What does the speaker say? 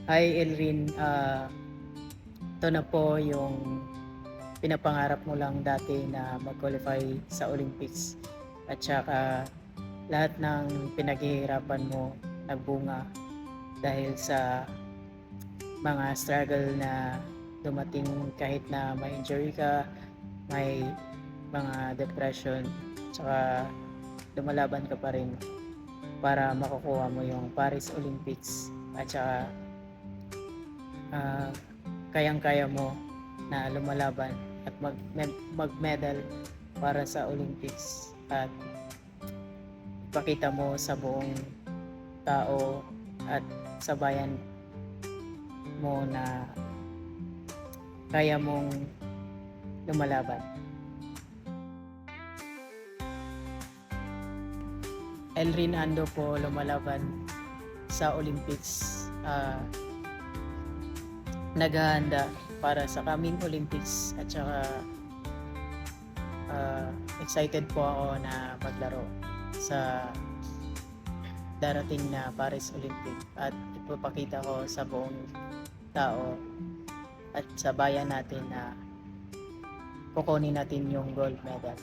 Hi Elrin, ito na po yung pinapangarap mo lang dati na mag-qualify sa Olympics at saka lahat ng pinaghihirapan mo nagbunga dahil sa mga struggle na dumating kahit na may injury ka, may mga depression, tsaka lumalaban ka pa rin para makukuha mo yung Paris Olympics at saka uh, kayang-kaya mo na lumalaban at mag-medal para sa Olympics at ipakita mo sa buong tao at sa bayan mo na kaya mong lumalaban. Elrin Ando po lumalaban sa Olympics. Naghahanda para sa coming Olympics at saka excited po ako na maglaro sa darating na Paris Olympic at ipapakita ko sa buong tao at sa bayan natin na kukunin natin yung gold medal.